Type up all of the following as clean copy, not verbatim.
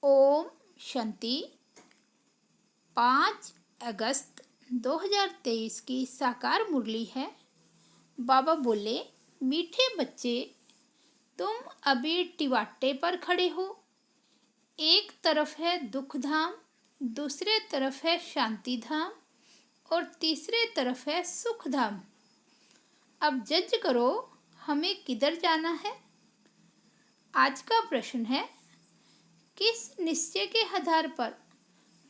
ओम शांति। 5 अगस्त 2023 की साकार मुरली है। बाबा बोले, मीठे बच्चे, तुम अभी टिवाटे पर खड़े हो। एक तरफ है दुख धाम, दूसरे तरफ है शांति धाम और तीसरे तरफ है सुख धाम। अब जज करो, हमें किधर जाना है। आज का प्रश्न है, किस निश्चय के आधार पर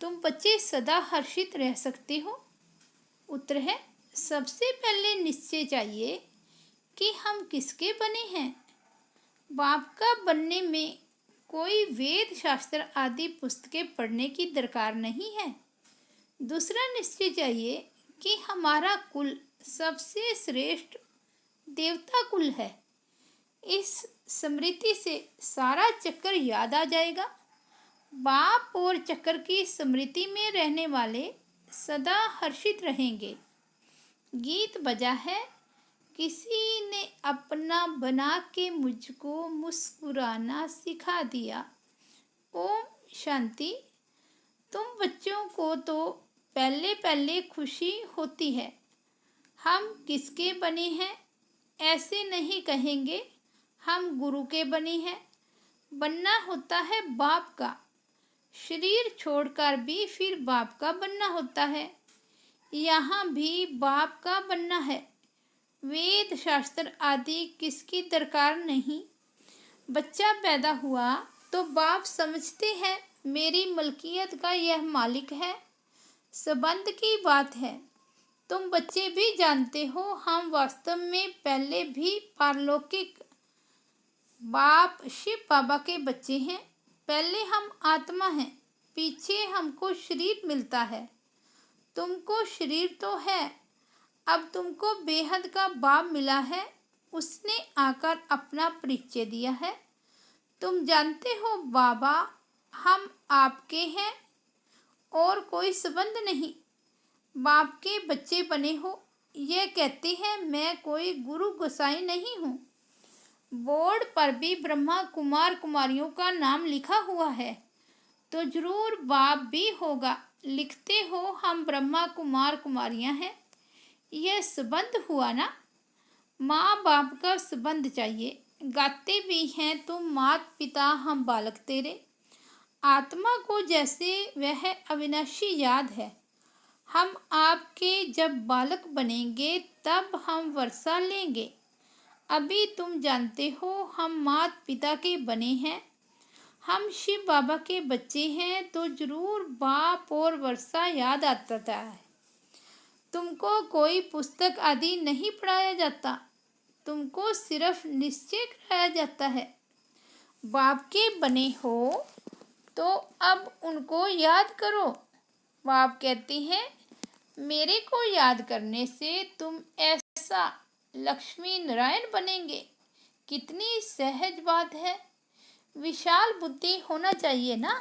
तुम बच्चे सदा हर्षित रह सकते हो। उत्तर है, सबसे पहले निश्चय चाहिए कि हम किसके बने हैं। बाप का बनने में कोई वेद शास्त्र आदि पुस्तकें पढ़ने की दरकार नहीं है। दूसरा निश्चय चाहिए कि हमारा कुल सबसे श्रेष्ठ देवता कुल है। इस स्मृति से सारा चक्कर याद आ जाएगा। बाप और चक्र की स्मृति में रहने वाले सदा हर्षित रहेंगे। गीत बजा है, किसी ने अपना बना के मुझको मुस्कुराना सिखा दिया। ओम शांति। तुम बच्चों को तो पहले पहले खुशी होती है। हम किसके बने हैं ऐसे नहीं कहेंगे, हम गुरु के बने हैं। बनना होता है बाप का, शरीर छोड़कर भी फिर बाप का बनना होता है। यहाँ भी बाप का बनना है। वेद शास्त्र आदि किसकी दरकार नहीं। बच्चा पैदा हुआ तो बाप समझते हैं मेरी मलकियत का यह मालिक है। संबंध की बात है। तुम बच्चे भी जानते हो, हम वास्तव में पहले भी पारलौकिक बाप शिव बाबा के बच्चे हैं। पहले हम आत्मा हैं, पीछे हमको शरीर मिलता है। तुमको शरीर तो है, अब तुमको बेहद का बाप मिला है। उसने आकर अपना परिचय दिया है। तुम जानते हो बाबा, हम आपके हैं और कोई संबंध नहीं। बाप के बच्चे बने हो, यह कहते हैं मैं कोई गुरु गोसाई नहीं हूँ। बोर्ड पर भी ब्रह्मा कुमार कुमारियों का नाम लिखा हुआ है, तो जरूर बाप भी होगा। लिखते हो हम ब्रह्मा कुमार कुमारियाँ हैं। यह संबंध हुआ ना। माँ बाप का संबंध चाहिए। गाते भी हैं तुम मात पिता हम बालक तेरे। आत्मा को जैसे वह अविनाशी याद है। हम आपके जब बालक बनेंगे तब हम वर्षा लेंगे। अभी तुम जानते हो हम मात पिता के बने हैं। हम शिव बाबा के बच्चे हैं, तो जरूर बाप और वर्षा याद आता है। तुमको कोई पुस्तक आदि नहीं पढ़ाया जाता, तुमको सिर्फ निश्चय कराया जाता है। बाप के बने हो तो अब उनको याद करो। बाप कहते हैं, मेरे को याद करने से तुम ऐसा लक्ष्मी नारायण बनेंगे। कितनी सहज बात है। विशाल बुद्धि होना चाहिए ना।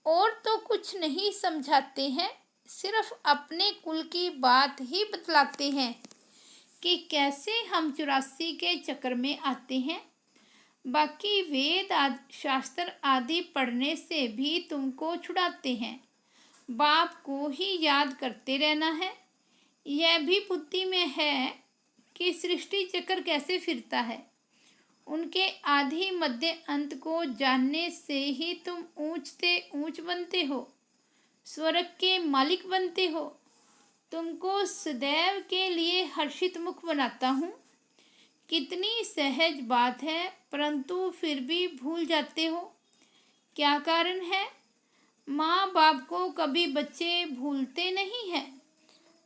और तो कुछ नहीं समझाते हैं, सिर्फ अपने कुल की बात ही बतलाते हैं कि कैसे हम 84 के चक्र में आते हैं। बाकी वेद शास्त्र आदि पढ़ने से भी तुमको छुड़ाते हैं। बाप को ही याद करते रहना है। यह भी बुद्धि में है कि सृष्टि चक्र कैसे फिरता है। उनके आदि मध्य अंत को जानने से ही तुम ऊंचते ऊंच बनते हो, स्वर्ग के मालिक बनते हो। तुमको सदैव के लिए हर्षित मुख बनाता हूँ। कितनी सहज बात है, परंतु फिर भी भूल जाते हो। क्या कारण है। माँ बाप को कभी बच्चे भूलते नहीं हैं।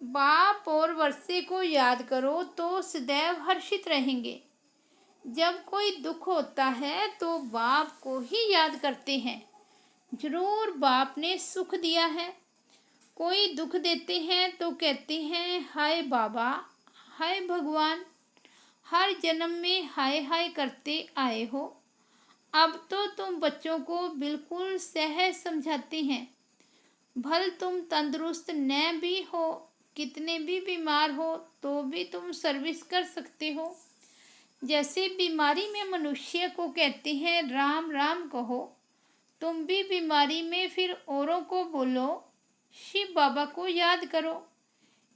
बाप और वर्षे को याद करो तो सदैव हर्षित रहेंगे। जब कोई दुख होता है तो बाप को ही याद करते हैं। जरूर बाप ने सुख दिया है। कोई दुख देते हैं तो कहते हैं हाय बाबा, हाय भगवान। हर जन्म में हाय हाय करते आए हो। अब तो तुम बच्चों को बिल्कुल सहज समझाते हैं। भल तुम तंदुरुस्त न भी हो, कितने भी बीमार हो तो भी तुम सर्विस कर सकते हो। जैसे बीमारी में मनुष्य को कहते हैं राम राम कहो, तुम भी बीमारी में फिर औरों को बोलो शिव बाबा को याद करो।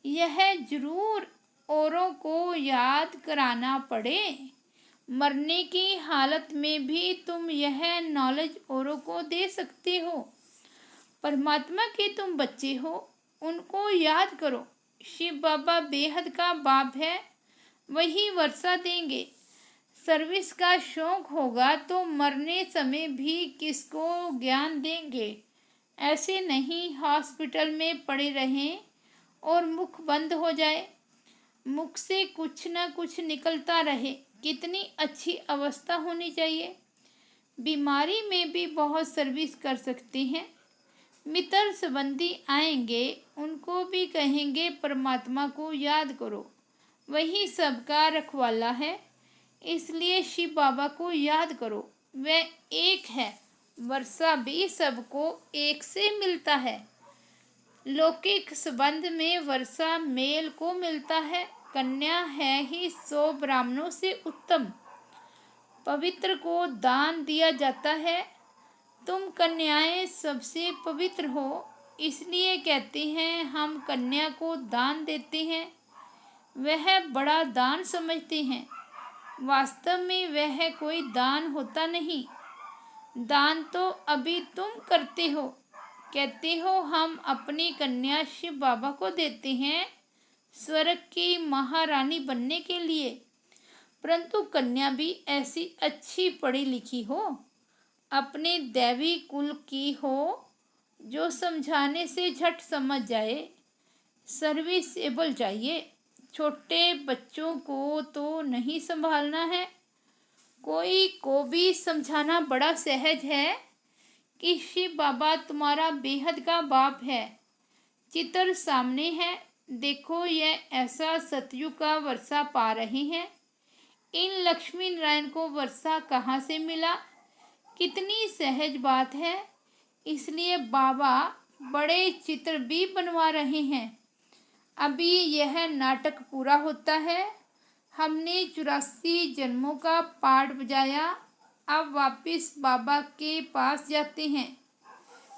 यह जरूर औरों को याद कराना पड़े। मरने की हालत में भी तुम यह नॉलेज औरों को दे सकते हो। परमात्मा के तुम बच्चे हो, उनको याद करो। शिव बाबा बेहद का बाप है, वही वर्षा देंगे। सर्विस का शौक होगा तो मरने समय भी किसको ज्ञान देंगे। ऐसे नहीं हॉस्पिटल में पड़े रहें और मुख बंद हो जाए, मुख से कुछ न कुछ निकलता रहे। कितनी अच्छी अवस्था होनी चाहिए। बीमारी में भी बहुत सर्विस कर सकते हैं। मित्र संबंधी आएंगे, उनको भी कहेंगे परमात्मा को याद करो, वही सबका रखवाला है। इसलिए शिव बाबा को याद करो, वह एक है। वर्षा भी सबको एक से मिलता है। लौकिक संबंध में वर्षा मेल को मिलता है। कन्या है ही 100 ब्राह्मणों से उत्तम। पवित्र को दान दिया जाता है। तुम कन्याएं सबसे पवित्र हो, इसलिए कहते हैं हम कन्या को दान देते हैं। वह बड़ा दान समझते हैं। वास्तव में वह कोई दान होता नहीं। दान तो अभी तुम करते हो। कहते हो हम अपनी कन्या शिव बाबा को देते हैं स्वर्ग की महारानी बनने के लिए। परंतु कन्या भी ऐसी अच्छी पढ़ी लिखी हो, अपने दैवी कुल की हो, जो समझाने से झट समझ जाए। सर्विसेबल चाहिए। छोटे बच्चों को तो नहीं संभालना है। कोई को भी समझाना बड़ा सहज है कि शिव बाबा तुम्हारा बेहद का बाप है। चित्र सामने है, देखो यह ऐसा सतयुग का वर्षा पा रहे हैं। इन लक्ष्मी नारायण को वर्षा कहाँ से मिला, कितनी सहज बात है। इसलिए बाबा बड़े चित्र भी बनवा रहे हैं। अभी यह नाटक पूरा होता है। हमने 84 जन्मों का पाठ बजाया। अब वापस बाबा के पास जाते हैं,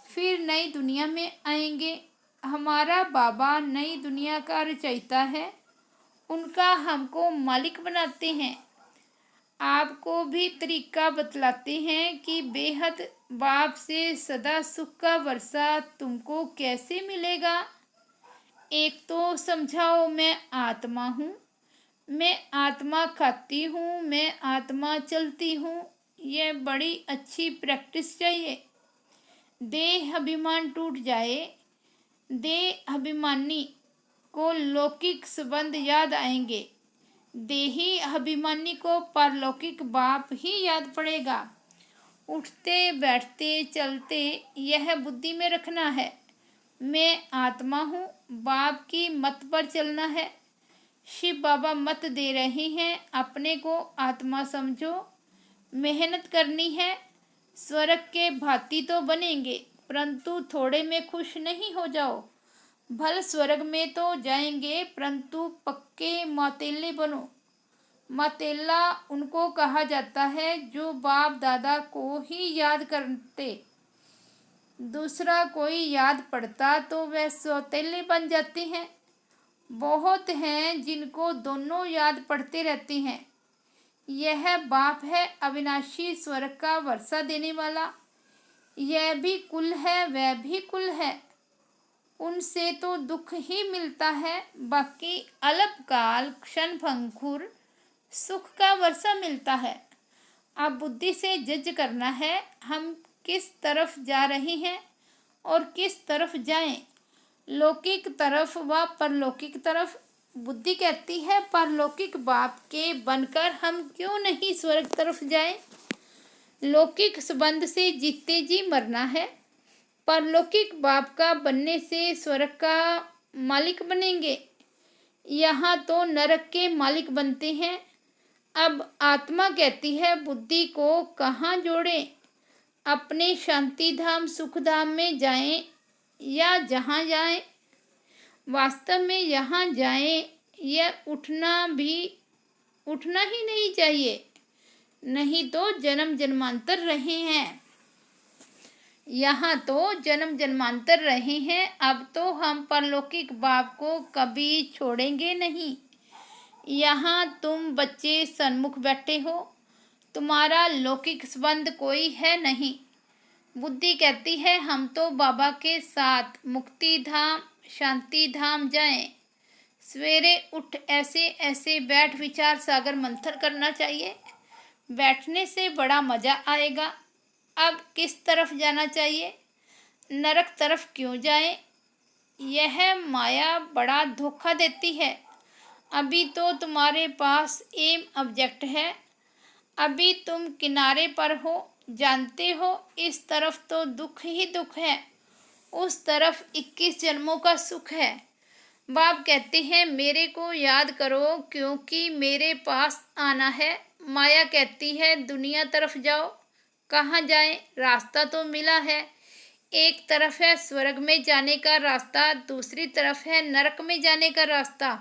फिर नई दुनिया में आएंगे। हमारा बाबा नई दुनिया का रचयिता है, उनका हमको मालिक बनाते हैं। आपको भी तरीका बतलाते हैं कि बेहद बाप से सदा सुख का वर्षा तुमको कैसे मिलेगा। एक तो समझाओ मैं आत्मा हूँ, मैं आत्मा खाती हूँ, मैं आत्मा चलती हूँ। यह बड़ी अच्छी प्रैक्टिस चाहिए। देह अभिमान टूट जाए। देह अभिमानी को लौकिक संबंध याद आएंगे। देही अभिमानी को परलौकिक बाप ही याद पड़ेगा। उठते बैठते चलते यह बुद्धि में रखना है, मैं आत्मा हूँ। बाप की मत पर चलना है। शिव बाबा मत दे रहे हैं, अपने को आत्मा समझो। मेहनत करनी है। स्वर्ग के भांति तो बनेंगे, परंतु थोड़े में खुश नहीं हो जाओ। भल स्वर्ग में तो जाएंगे, परंतु पक्के मौतेले बनो। मौतेला उनको कहा जाता है जो बाप दादा को ही याद करते। दूसरा कोई याद पड़ता तो वह सौतेले बन जाते हैं। बहुत हैं जिनको दोनों याद पड़ते रहते हैं। यह बाप है अविनाशी स्वर्ग का वर्षा देने वाला। यह भी कुल है, वह भी कुल है। उनसे तो दुख ही मिलता है, बाकी अल्पकाल क्षणभंगुर सुख का वर्षा मिलता है। अब बुद्धि से जज करना है, हम किस तरफ जा रहे हैं और किस तरफ जाएं, लौकिक तरफ व परलौकिक तरफ। बुद्धि कहती है परलौकिक बाप के बनकर हम क्यों नहीं स्वर्ग तरफ जाएं। लौकिक संबंध से जीते जी मरना है। परलौकिक बाप का बनने से स्वर्ग का मालिक बनेंगे। यहाँ तो नरक के मालिक बनते हैं। अब आत्मा कहती है बुद्धि को कहाँ जोड़ें, अपने शांति धाम सुख धाम में जाएं या जहाँ जाएं। वास्तव में यहाँ जाएं, यह उठना ही नहीं चाहिए, नहीं तो जन्म जन्मांतर रहे हैं। यहाँ तो जन्म जन्मांतर रहे हैं, अब तो हम परलौकिक बाप को कभी छोड़ेंगे नहीं। यहाँ तुम बच्चे सन्मुख बैठे हो, तुम्हारा लौकिक संबंध कोई है नहीं। बुद्धि कहती है हम तो बाबा के साथ मुक्ति धाम शांति धाम जाएं। सवेरे उठ ऐसे ऐसे बैठ विचार सागर मंथन करना चाहिए, बैठने से बड़ा मज़ा आएगा। अब किस तरफ जाना चाहिए, नरक तरफ क्यों जाएं? यह माया बड़ा धोखा देती है। अभी तो तुम्हारे पास एम ऑब्जेक्ट है, अभी तुम किनारे पर हो, जानते हो इस तरफ तो दुख ही दुख है, उस तरफ 21 जन्मों का सुख है। बाप कहते हैं मेरे को याद करो क्योंकि मेरे पास आना है। माया कहती है दुनिया तरफ जाओ, कहाँ जाएं, रास्ता तो मिला है। एक तरफ है स्वर्ग में जाने का रास्ता, दूसरी तरफ है नरक में जाने का रास्ता।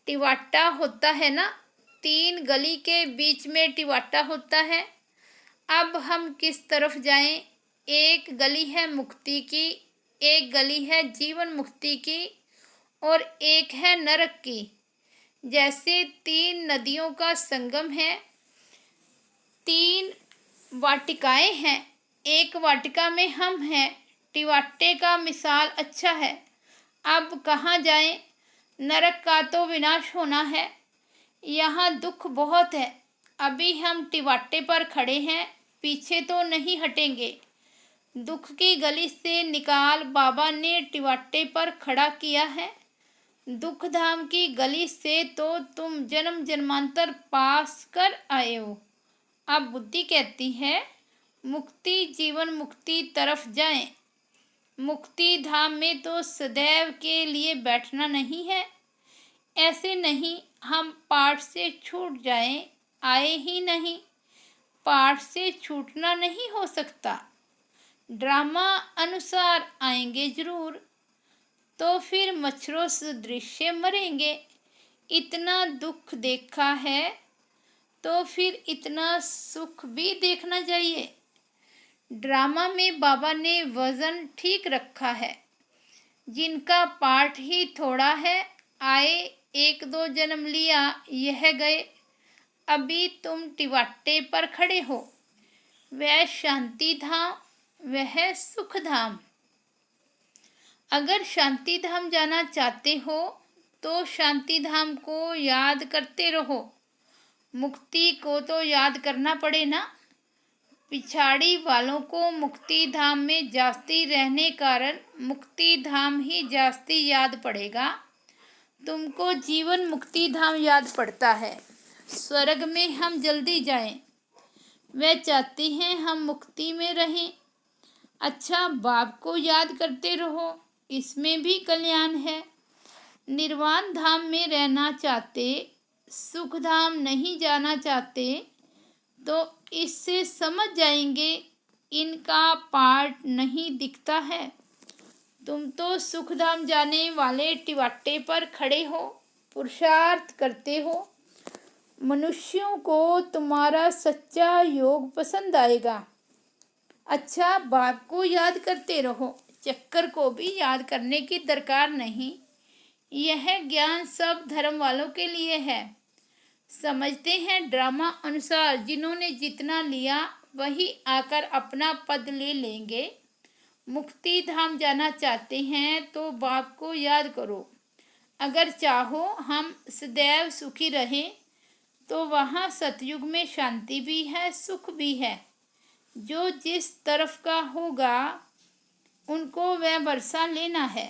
टिवाटा होता है ना, 3 गली के बीच में टिवाटा होता है। अब हम किस तरफ जाएं? एक गली है मुक्ति की, एक गली है जीवन मुक्ति की और एक है नरक की। जैसे 3 नदियों का संगम है, 3 वाटिकाएं हैं, एक वाटिका में हम हैं। टिवाटे का मिसाल अच्छा है। अब कहाँ जाएं? नरक का तो विनाश होना है, यहाँ दुख बहुत है। अभी हम टिवाटे पर खड़े हैं, पीछे तो नहीं हटेंगे। दुख की गली से निकाल बाबा ने टिवाटे पर खड़ा किया है। दुख धाम की गली से तो तुम जन्म जन्मांतर पास कर आए हो। अब बुद्धि कहती है मुक्ति जीवन मुक्ति तरफ जाएं। मुक्ति धाम में तो सदैव के लिए बैठना नहीं है। ऐसे नहीं हम पाठ से छूट जाएं, आए ही नहीं। पाठ से छूटना नहीं हो सकता, ड्रामा अनुसार आएंगे जरूर, तो फिर मच्छरों सदृश्य मरेंगे। इतना दुख देखा है तो फिर इतना सुख भी देखना चाहिए। ड्रामा में बाबा ने वजन ठीक रखा है। जिनका पाठ ही थोड़ा है, आए 1-2 जन्म लिया, यह गए। अभी तुम टिवाटे पर खड़े हो, वह शांति धाम, वह सुख धाम। अगर शांति धाम जाना चाहते हो तो शांति धाम को याद करते रहो। मुक्ति को तो याद करना पड़े ना। पिछाड़ी वालों को मुक्ति धाम में जास्ती रहने कारण मुक्ति धाम ही जास्ती याद पड़ेगा। तुमको जीवन मुक्ति धाम याद पड़ता है। स्वर्ग में हम जल्दी जाएं, वे चाहते हैं हम मुक्ति में रहें। अच्छा बाप को याद करते रहो, इसमें भी कल्याण है। निर्वाण धाम में रहना चाहते, सुख धाम नहीं जाना चाहते, तो इससे समझ जाएंगे इनका पार्ट नहीं दिखता है। तुम तो सुख धाम जाने वाले टिवाटे पर खड़े हो, पुरुषार्थ करते हो। मनुष्यों को तुम्हारा सच्चा योग पसंद आएगा। अच्छा बाप को याद करते रहो, चक्कर को भी याद करने की दरकार नहीं। यह ज्ञान सब धर्म वालों के लिए है। समझते हैं ड्रामा अनुसार जिन्होंने जितना लिया वही आकर अपना पद ले लेंगे। मुक्ति धाम जाना चाहते हैं तो बाप को याद करो। अगर चाहो हम सदैव सुखी रहें तो वहाँ सतयुग में शांति भी है, सुख भी है। जो जिस तरफ का होगा उनको वह वर्षा लेना है।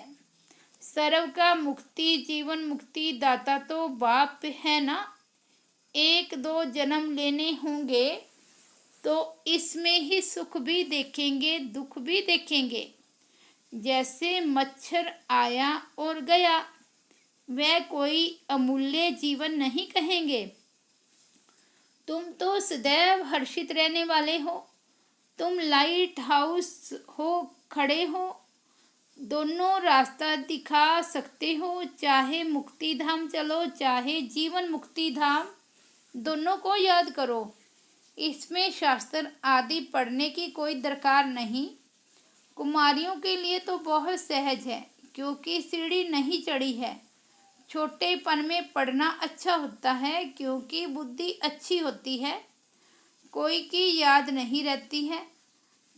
सर्व का मुक्ति जीवन मुक्ति दाता तो बाप है ना। 1-2 जन्म लेने होंगे तो इसमें ही सुख भी देखेंगे दुख भी देखेंगे। जैसे मच्छर आया और गया, वह कोई अमूल्य जीवन नहीं कहेंगे। तुम तो सदैव हर्षित रहने वाले हो। तुम लाइट हाउस हो, खड़े हो, दोनों रास्ता दिखा सकते हो। चाहे मुक्ति धाम चलो चाहे जीवन मुक्ति धाम, दोनों को याद करो। इसमें शास्त्र आदि पढ़ने की कोई दरकार नहीं। कुमारियों के लिए तो बहुत सहज है, क्योंकि सीढ़ी नहीं चढ़ी है। छोटेपन में पढ़ना अच्छा होता है, क्योंकि बुद्धि अच्छी होती है, कोई की याद नहीं रहती है।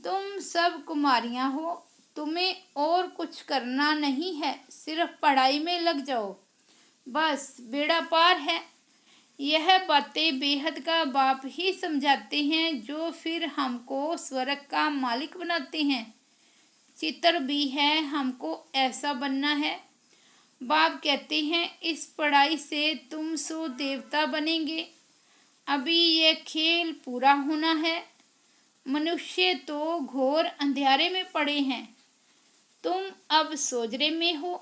तुम सब कुमारियां हो, तुम्हें और कुछ करना नहीं है, सिर्फ पढ़ाई में लग जाओ, बस बेड़ा पार है। यह बातें बेहद का बाप ही समझाते हैं, जो फिर हमको स्वर्ग का मालिक बनाते हैं। चित्र भी है, हमको ऐसा बनना है। बाप कहते हैं, इस पढ़ाई से तुम सो देवता बनेंगे। अभी यह खेल पूरा होना है। मनुष्य तो घोर अंधेरे में पड़े हैं, तुम अब सोजरे में हो।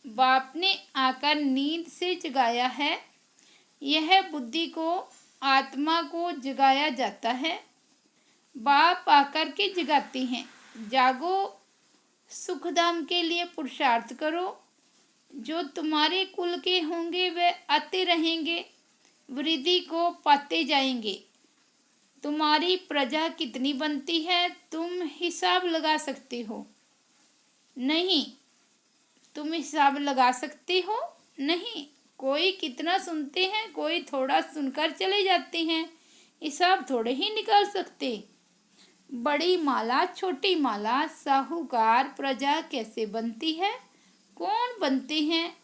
बाप ने आकर नींद से जगाया है। यह बुद्धि को, आत्मा को जगाया जाता है। बाप आकर के जगाते हैं। जागो, सुखधाम के लिए पुरुषार्थ करो। जो तुम्हारे कुल के होंगे वे आते रहेंगे, वृद्धि को पाते जाएंगे। तुम्हारी प्रजा कितनी बनती है, तुम हिसाब लगा सकते हो? नहीं। तुम हिसाब लगा सकते हो? नहीं। कोई कितना सुनते हैं, कोई थोड़ा सुनकर चले जाते हैं, हिसाब थोड़े ही निकाल सकते। बड़ी माला, छोटी माला, साहूकार, प्रजा कैसे बनती है, कौन बनते हैं,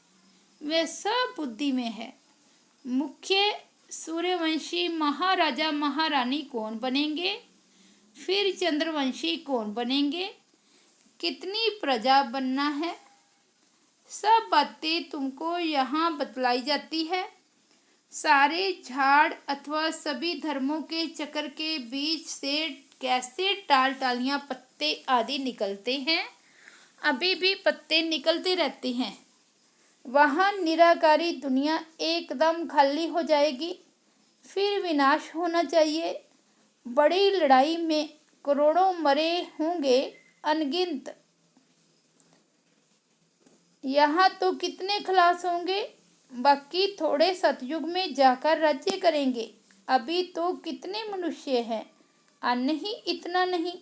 वे सब बुद्धि में है। मुख्य सूर्यवंशी महाराजा महारानी कौन बनेंगे, फिर चंद्रवंशी कौन बनेंगे, कितनी प्रजा बनना है, सब बातें तुमको यहाँ बतलाई जाती है। सारे झाड़ अथवा सभी धर्मों के चक्र के बीच से कैसे टाल टालियाँ, पत्ते आदि निकलते हैं, अभी भी पत्ते निकलते रहते हैं। वहाँ निराकारी दुनिया एकदम खाली हो जाएगी, फिर विनाश होना चाहिए। बड़ी लड़ाई में करोड़ों मरे होंगे, अनगिनत। यहाँ तो कितने खलास होंगे, बाकी थोड़े सतयुग में जाकर राज्य करेंगे। अभी तो कितने मनुष्य हैं, अन्न ही इतना नहीं।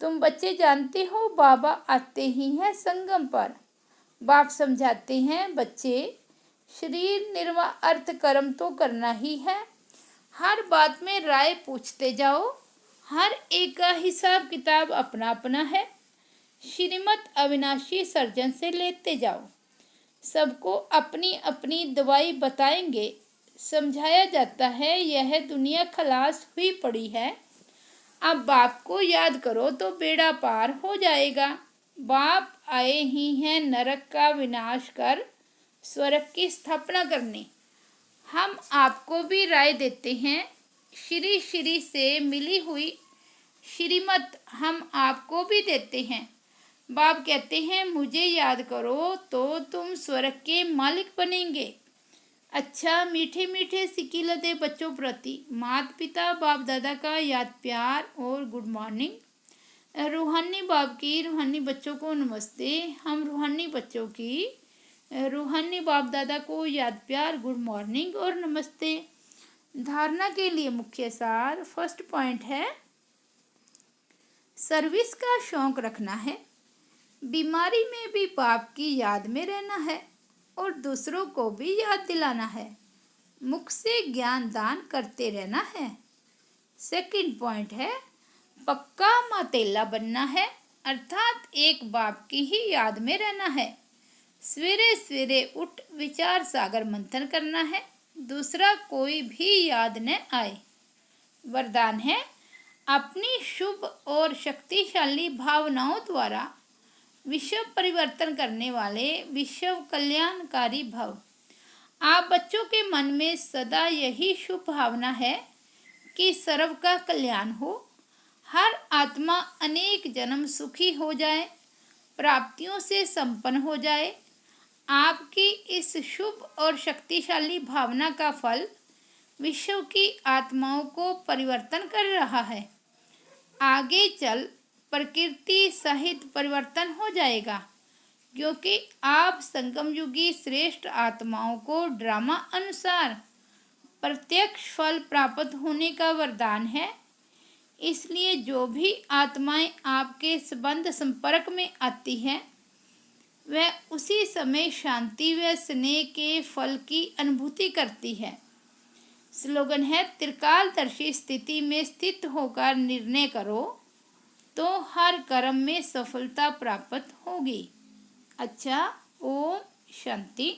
तुम बच्चे जानते हो, बाबा आते ही हैं संगम पर। बाप समझाते हैं, बच्चे शरीर निर्वाह अर्थ कर्म तो करना ही है। हर बात में राय पूछते जाओ, हर एक का हिसाब किताब अपना अपना है। श्रीमत अविनाशी सर्जन से लेते जाओ, सबको अपनी अपनी दवाई बताएंगे। समझाया जाता है, यह दुनिया खलास हुई पड़ी है, अब बाप को याद करो तो बेड़ा पार हो जाएगा। बाप आए ही हैं नरक का विनाश कर स्वर्ग की स्थापना करने। हम आपको भी राय देते हैं, श्री श्री से मिली हुई श्रीमत हम आपको भी देते हैं। बाप कहते हैं, मुझे याद करो तो तुम स्वर्ग के मालिक बनेंगे। अच्छा, मीठे मीठे सिकिलते बच्चों प्रति माता पिता बाप दादा का याद प्यार और गुड मॉर्निंग। रूहानी बाप की रूहानी बच्चों को नमस्ते। हम रूहानी बच्चों की रूहानी बाप दादा को याद प्यार, गुड मॉर्निंग और नमस्ते। धारणा के लिए मुख्य सार, फर्स्ट पॉइंट है, सर्विस का शौक रखना है। बीमारी में भी बाप की याद में रहना है और दूसरों को भी याद दिलाना है। मुख से ज्ञान दान करते रहना है। सेकंड पॉइंट है, पक्का मातेला बनना है, अर्थात एक बाप की ही याद में रहना है। सवेरे सवेरे उठ विचार सागर मंथन करना है, दूसरा कोई भी याद न आए। वरदान है, अपनी शुभ और शक्तिशाली भावनाओं द्वारा विश्व परिवर्तन करने वाले विश्व कल्याणकारी भव। आप बच्चों के मन में सदा यही शुभ भावना है कि सर्व का कल्याण हो, हर आत्मा अनेक जन्म सुखी हो जाए, प्राप्तियों से संपन्न हो जाए। आपकी इस शुभ और शक्तिशाली भावना का फल विश्व की आत्माओं को परिवर्तन कर रहा है। आगे चल प्रकृति सहित परिवर्तन हो जाएगा, क्योंकि आप संगम युगी श्रेष्ठ आत्माओं को ड्रामा अनुसार प्रत्यक्ष फल प्राप्त होने का वरदान है। इसलिए जो भी आत्माएं आपके संबंध संपर्क में आती हैं वह उसी समय शांति व स्नेह के फल की अनुभूति करती है। स्लोगन है, त्रिकालदर्शी स्थिति में स्थित होकर निर्णय करो तो हर कर्म में सफलता प्राप्त होगी। अच्छा, ओम शांति।